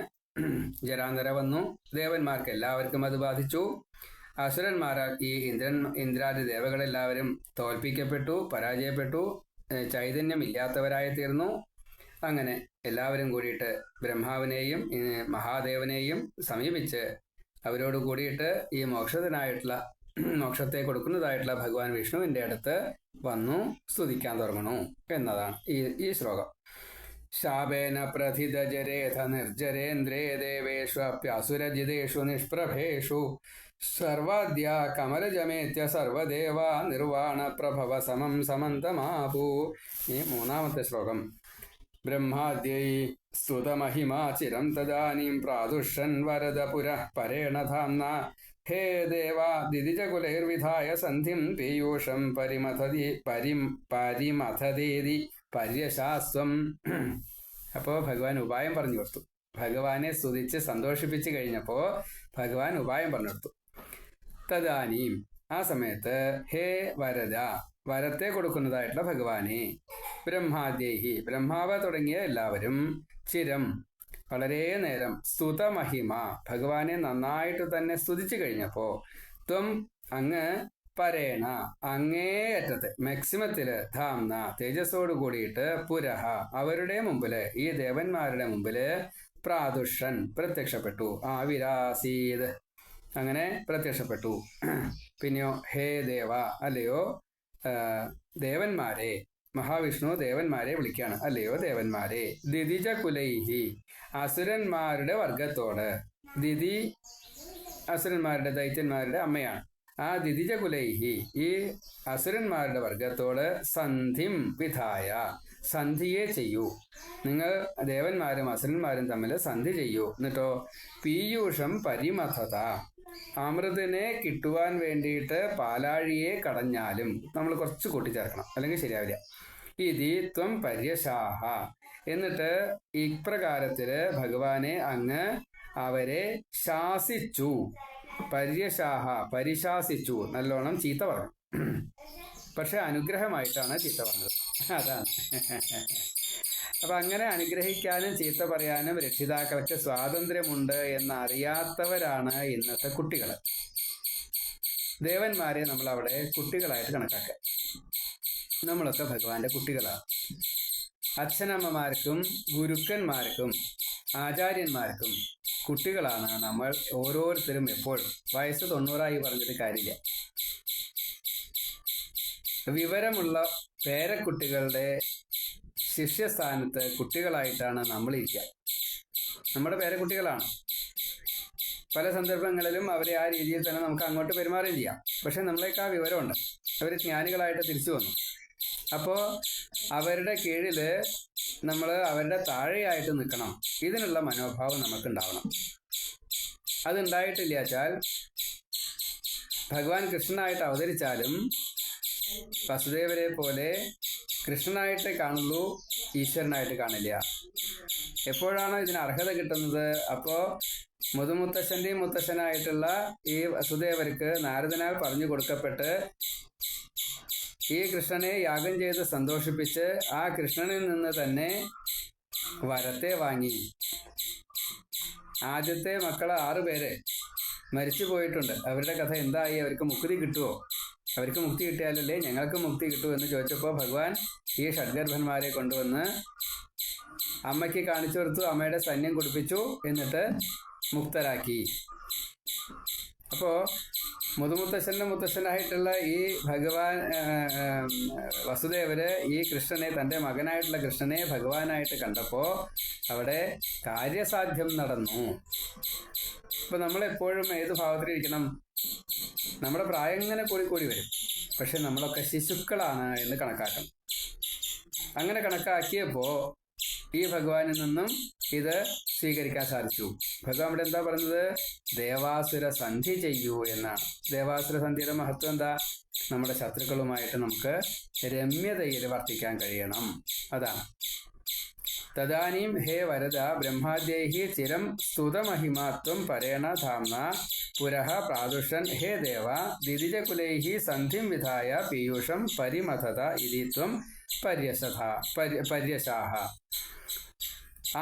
ജരാന്തര വന്നു. ദേവന്മാർക്ക് എല്ലാവർക്കും അത് ബാധിച്ചു. അസുരന്മാരാൽ ഈ ഇന്ദ്രാദി ദേവകളെല്ലാവരും തോൽപ്പിക്കപ്പെട്ടു, പരാജയപ്പെട്ടു, ചൈതന്യമില്ലാത്തവരായി തീർന്നു. അങ്ങനെ എല്ലാവരും കൂടിയിട്ട് ബ്രഹ്മാവിനെയും മഹാദേവനെയും സമീപിച്ച് അവരോട് കൂടിയിട്ട് ഈ മോക്ഷത്തെ കൊടുക്കുന്നതായിട്ടുള്ള ഭഗവാൻ വിഷ്ണുവിന്റെ അടുത്ത് വന്നു സ്തുതിക്കാൻ തുടങ്ങണു എന്നതാണ് ഈ ശ്ലോകം. ശാപേന പ്രഥിത ജരേധ നിർജരേന്ദ്രേ ദേവേഷു അപ്യാസുരജിതേഷു നിഷ്പ്രഭേഷു സർവാദ്യ കമലജമേത്യ സർവദേവ നിർവാണ പ്രഭവ സമം സമന്തമാഭൂ. ഈ 3ാമത്തെ ശ്ലോകം. ബ്രഹ്മാദ്യൈ സ്തുതമഹിമാ ചിരം തദാനീം പ്രാദുഷൻ വരദപുര പരേണ ധാംന ഹേ ദേവ ദിദിജകുലൈർവിധായ സന്ധിം പീയൂഷം പരിമഥതേതി പര്യശാസ്വം. അപ്പോൾ ഭഗവാൻ ഉപായം പറഞ്ഞു കൊടുത്തു. ഭഗവാനെ സ്തുതിച്ച് സന്തോഷിപ്പിച്ചു കഴിഞ്ഞപ്പോൾ ഭഗവാൻ ഉപായം പറഞ്ഞു കൊടുത്തു. തദാനീം, ആ സമയത്ത്, ഹേ വരദ, വരത്തെ കൊടുക്കുന്നതായിട്ടുള്ള ഭഗവാനെ, ബ്രഹ്മാദ്യേഹി, ബ്രഹ്മാവ് തുടങ്ങിയ എല്ലാവരും, ചിരം, വളരെ നേരം, സ്തുതമഹിമ, ഭഗവാനെ നന്നായിട്ട് തന്നെ സ്തുതിച്ചു കഴിഞ്ഞപ്പോ, ത്വം, അങ്ങ്, പരേണ, അങ്ങേയറ്റത്ത്, മാക്സിമത്തില്, ധാംന, തേജസ്സോട് കൂടിയിട്ട്, പുരഹ, അവരുടെ മുമ്പില്, ഈ ദേവന്മാരുടെ മുമ്പില്, പ്രാദുഷൻ, പ്രത്യക്ഷപ്പെട്ടു, ആവിരാസീത്, അങ്ങനെ പ്രത്യക്ഷപ്പെട്ടു. പിന്നെയോ, ഹേ ദേവ, അല്ലയോ ദേവന്മാരെ, മഹാവിഷ്ണു ദേവന്മാരെ വിളിക്കുകയാണ്, അല്ലയോ ദേവന്മാരെ, ദിദിജ കുലൈഹി, അസുരന്മാരുടെ വർഗത്തോട്, ദിതി അസുരന്മാരുടെ, ദൈത്യന്മാരുടെ അമ്മയാണ്, ആ ദിദിജ കുലൈഹി, ഈ അസുരന്മാരുടെ വർഗത്തോട്, സന്ധിം വിധായ, സന്ധിയെ ചെയ്യൂ, നിങ്ങൾ ദേവന്മാരും അസുരന്മാരും തമ്മിൽ സന്ധി ചെയ്യൂ. എന്നിട്ടോ, പീയൂഷം പരിമഥത, അമൃതിനെ കിട്ടുവാൻ വേണ്ടിയിട്ട് പാലാഴിയെ കടഞ്ഞാലും നമ്മൾ കുറച്ച് കൂട്ടിച്ചേർക്കണം, അല്ലെങ്കിൽ ശരിയാവില്ല. ഇതി ത്വം പര്യശാഹ, എന്നിട്ട് ഇപ്രകാരത്തില് ഭഗവാനെ അങ്ങ് അവരെ ശാസിച്ചു. പര്യശാഹ, പരിശാസിച്ചു, നല്ലോണം ചീത്ത പറഞ്ഞു. പക്ഷെ അനുഗ്രഹമായിട്ടാണ് ചീത്ത പറഞ്ഞത്, അതാണ്. അപ്പൊ അങ്ങനെ അനുഗ്രഹിക്കാനും ചീത്ത പറയാനും രക്ഷിതാക്കൾക്ക് സ്വാതന്ത്ര്യമുണ്ട് എന്നറിയാത്തവരാണ് ഇന്നത്തെ കുട്ടികൾ. ദേവന്മാരെ നമ്മൾ അവിടെ കുട്ടികളായിട്ട് കണക്കാക്കുക. നമ്മളൊക്കെ ഭഗവാന്റെ കുട്ടികളാണ്. അച്ഛനമ്മമാർക്കും ഗുരുക്കന്മാർക്കും ആചാര്യന്മാർക്കും കുട്ടികളാണ് നമ്മൾ ഓരോരുത്തരും. എപ്പോഴും വയസ്സ് 90 പറഞ്ഞിട്ട് കാര്യമില്ല. വിവരമുള്ള പേരക്കുട്ടികളുടെ ശിഷ്യസ്ഥാനത്ത് കുട്ടികളായിട്ടാണ് നമ്മളിരിക്കുക. നമ്മുടെ പേരക്കുട്ടികളാണ്. പല സന്ദർഭങ്ങളിലും അവരെ ആ രീതിയിൽ തന്നെ നമുക്ക് അങ്ങോട്ട് പെരുമാറുകയും ചെയ്യാം. പക്ഷെ നമ്മളേക്ക് ആ വിവരമുണ്ട്. അവർ ജ്ഞാനികളായിട്ട് തിരിച്ചു വന്നു. അപ്പോൾ അവരുടെ കീഴിൽ നമ്മൾ അവരുടെ താഴെയായിട്ട് നിൽക്കണം. ഇതിനുള്ള മനോഭാവം നമുക്കുണ്ടാവണം. അതുണ്ടായിട്ടില്ല വെച്ചാൽ ഭഗവാൻ കൃഷ്ണനായിട്ട് അവതരിച്ചാലും വസുദേവരെ പോലെ കൃഷ്ണനായിട്ട് കാണുള്ളൂ, ഈശ്വരനായിട്ട് കാണില്ല. എപ്പോഴാണോ ഇതിന് അർഹത കിട്ടുന്നത്, അപ്പോൾ മുതുമുത്തശ്ശൻ്റെയും മുത്തശ്ശനായിട്ടുള്ള ഈ വസുദേവർക്ക് നാരദനാൽ പറഞ്ഞു കൊടുക്കപ്പെട്ട് ഈ കൃഷ്ണനെ യാഗം ചെയ്ത് സന്തോഷിപ്പിച്ച് ആ കൃഷ്ണനിൽ നിന്ന് തന്നെ വരത്തെ വാങ്ങി. ആദ്യത്തെ മക്കൾ 6 പേര് മരിച്ചു പോയിട്ടുണ്ട്. അവരുടെ കഥ എന്തായി? അവർക്ക് മുക്തി കിട്ടുമോ? അവർക്ക് മുക്തി കിട്ടിയാലല്ലേ ഞങ്ങൾക്ക് മുക്തി കിട്ടൂ എന്ന് ചോദിച്ചപ്പോൾ ഭഗവാൻ ഈ ഷഡ്ഗർഭന്മാരെ കൊണ്ടുവന്ന് അമ്മയ്ക്ക് കാണിച്ചു കൊടുത്തു. അമ്മയുടെ സൈന്യം കുടിപ്പിച്ചു. എന്നിട്ട് മുക്തരാക്കി. അപ്പോൾ മുതുമുത്തശ്ശൻ്റെ മുത്തശ്ശനായിട്ടുള്ള ഈ ഭഗവാൻ വസുദേവര് ഈ കൃഷ്ണനെ, തൻ്റെ മകനായിട്ടുള്ള കൃഷ്ണനെ ഭഗവാനായിട്ട് കണ്ടപ്പോൾ അവിടെ കാര്യസാധ്യം നടന്നു. ഇപ്പം നമ്മളെപ്പോഴും ഏത് ഭാവത്തിലിരിക്കണം? നമ്മുടെ പ്രായം ഇങ്ങനെ കൂടി വരും. പക്ഷെ നമ്മളൊക്കെ ശിശുക്കളാണ് എന്ന് കണക്കാക്കണം. അങ്ങനെ കണക്കാക്കിയപ്പോൾ ഈ ഭഗവാനിൽ നിന്നും ഇത് സ്വീകരിക്കാൻ സാധിച്ചു. ഭഗവാൻ ഇവിടെ എന്താ പറഞ്ഞത്? ദേവാസുര സന്ധി ചെയ്യൂ എന്നാണ്. ദേവാസുര സന്ധിയുടെ മഹത്വം എന്താ? നമ്മുടെ ശത്രുക്കളുമായിട്ട് നമുക്ക് രമ്യതയിൽ വർത്തിക്കാൻ കഴിയണം. അതാണ്. തദാനീം ഹേ വരദ ബ്രഹ്മാദ്യൈഹി ചിരം സ്തുതമഹിമാത്വം പരേണ ധാംന പുരഃ പ്രാദുഷൻ ഹേ ദേവ ദിദിജകുലൈഹി സന്ധിം വിധായ പീയൂഷം പരിമഥത ഇതി ത്വം പര്യശാഹ.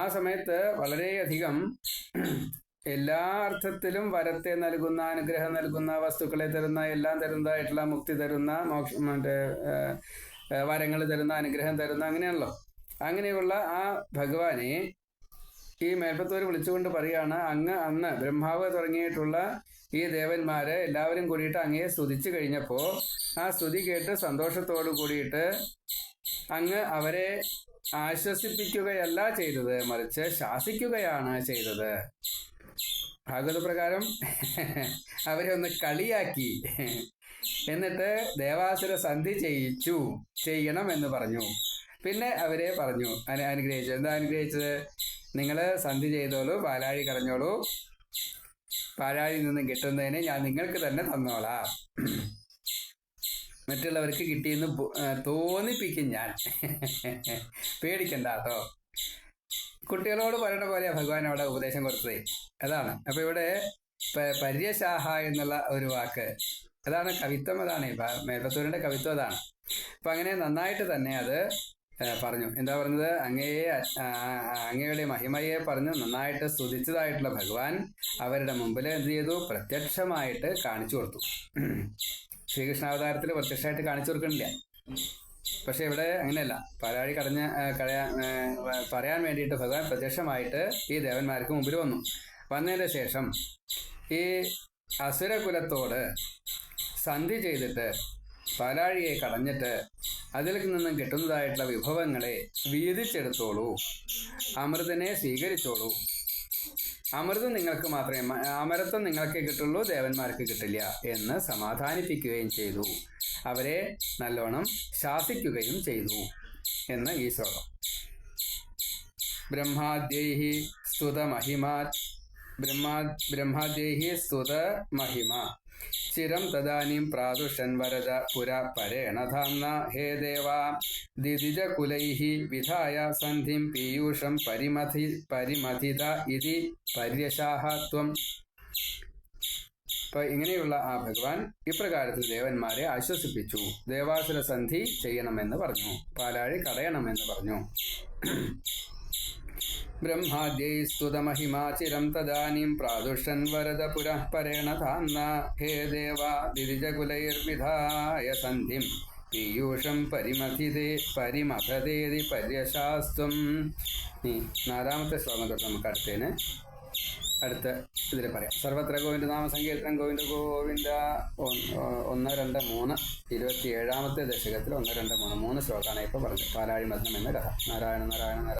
ആ സമയത്ത് വളരെയധികം എല്ലാ അർത്ഥത്തിലും വരത്തെ നൽകുന്ന, അനുഗ്രഹം നൽകുന്ന, വസ്തുക്കളെ തരുന്ന, എല്ലാം തരുന്നതായിട്ടുള്ള, മുക്തി തരുന്ന, വരങ്ങൾ തരുന്ന, അനുഗ്രഹം തരുന്ന, അങ്ങനെയാണല്ലോ. അങ്ങനെയുള്ള ആ ഭഗവാനെ ഈ മേൽപ്പത്തൂർ വിളിച്ചുകൊണ്ട് പറയാണ്, അന്ന് ബ്രഹ്മാവ് തുടങ്ങിയിട്ടുള്ള ഈ ദേവന്മാര് എല്ലാവരും കൂടിയിട്ട് അങ്ങയെ സ്തുതിച്ചു കഴിഞ്ഞപ്പോൾ ആ സ്തുതി കേട്ട് സന്തോഷത്തോടു കൂടിയിട്ട് അങ്ങ് അവരെ ആശ്വസിപ്പിക്കുകയല്ല ചെയ്തത്, മറിച്ച് ശാസിക്കുകയാണ് ചെയ്തത്. ഭാഗവത പ്രകാരം അവരെ ഒന്ന് കളിയാക്കി. എന്നിട്ട് ദേവാസുര സന്ധി ചെയ്യണം എന്ന് പറഞ്ഞു. പിന്നെ അവരെ പറഞ്ഞു, അനുഗ്രഹിച്ചു. എന്താ അനുഗ്രഹിച്ചത്? നിങ്ങൾ സന്ധി ചെയ്തോളൂ, പാലാഴി കടഞ്ഞോളൂ, പാലാഴിയിൽ നിന്നും കിട്ടുന്നതിനെ ഞാൻ നിങ്ങൾക്ക് തന്നെ തന്നോളാം, മറ്റുള്ളവർക്ക് കിട്ടിയെന്ന് തോന്നിപ്പിക്കും ഞാൻ, പേടിക്കണ്ട കേട്ടോ. കുട്ടികളോട് പറയണ പോലെയാണ് ഭഗവാൻ അവിടെ ഉപദേശം കൊടുത്തത്. അതാണ്. അപ്പൊ ഇവിടെ പര്യശാഹ എന്നുള്ള ഒരു വാക്ക്, അതാണ് കവിത്വം. അതാണ് മേൽപ്പത്തൂരിന്റെ കവിത്വം. അതാണ്. അപ്പൊ അങ്ങനെ നന്നായിട്ട് തന്നെ അത് പറഞ്ഞു. എന്താ പറഞ്ഞത്? അങ്ങയുടെ മഹിമയെ പറഞ്ഞ് നന്നായിട്ട് സ്തുതിച്ചതായിട്ടുള്ള ഭഗവാൻ അവരുടെ മുമ്പിൽ എന്ത് ചെയ്തു? പ്രത്യക്ഷമായിട്ട് കാണിച്ചു കൊടുത്തു. ശ്രീകൃഷ്ണാവതാരത്തിൽ പ്രത്യക്ഷമായിട്ട് കാണിച്ചു കൊടുക്കണില്ല. പക്ഷെ ഇവിടെ അങ്ങനെയല്ല. പാലാഴി പറയാൻ വേണ്ടിയിട്ട് ഭഗവാൻ പ്രത്യക്ഷമായിട്ട് ഈ ദേവന്മാർക്ക് മുമ്പിൽ വന്നു. വന്നതിന് ശേഷം ഈ അസുരകുലത്തോട് സന്ധി ചെയ്തിട്ട് പാലാഴിയെ കടഞ്ഞിട്ട് അതിൽ നിന്നും കിട്ടുന്നതായിട്ടുള്ള വിഭവങ്ങളെ വീതിച്ചെടുത്തോളൂ, അമൃതനെ സ്വീകരിച്ചോളൂ. അമൃതം നിങ്ങൾക്ക് മാത്രമേ, അമരത്വം നിങ്ങൾക്ക് കിട്ടുള്ളൂ, ദേവന്മാർക്ക് കിട്ടില്ല എന്ന് സമാധാനിപ്പിക്കുകയും ചെയ്തു. അവരെ നല്ലോണം ശാസിക്കുകയും ചെയ്തു എന്ന് ഈ ശ്ലോകം. ബ്രഹ്മാദ്യൈഹി സ്തുത മഹിമ ചിരം തദാനീം പ്രാദുഷൻ വരദ പുര പരേണ ധാംന ഹേ ദേവാ ദിദിജകുലൈഹി വിധായ സന്ധിം പീയൂഷം പരിമഥിത ഇതി പര്യശാഹ ത്വം. അപ്പൊ ഇങ്ങനെയുള്ള ആ ഭഗവാൻ ഇപ്രകാരത്തിൽ ദേവന്മാരെ ആശ്വസിപ്പിച്ചു. ദേവാസുര സന്ധി ചെയ്യണമെന്ന് പറഞ്ഞു, പാലാഴി കടയണമെന്ന് പറഞ്ഞു. ബ്രഹ്മാദ്യൈ സ്തുതമഹിമാ ചിരം തദാനീം പ്രാദുഷൻ വരദ പുരഃ പരേണ ധാംന ഹേ ദേവാ ദിദിജകുലൈർവിധായ സന്ധിം പീയൂഷം പരിമഥതേതി പര്യശാസ്ത്വം. ഇനി 4ാമത്തെ ശ്ലോകം തൊട്ട് നമുക്ക് അടുത്ത ഇതിൽ പറയാം. സർവത്ര ഗോവിന്ദ നാമ സങ്കീർത്തനം ഗോവിന്ദ ഗോവിന്ദ. 1, 2, 3 27ാമത്തെ ദശകത്തിൽ 1, 2, 3 ശ്ലോകമാണ് ഇപ്പോൾ പറഞ്ഞത്. പാലാഴി മഥനം എന്ന കഥ. നാരായണ നാരായണ നാരായണ.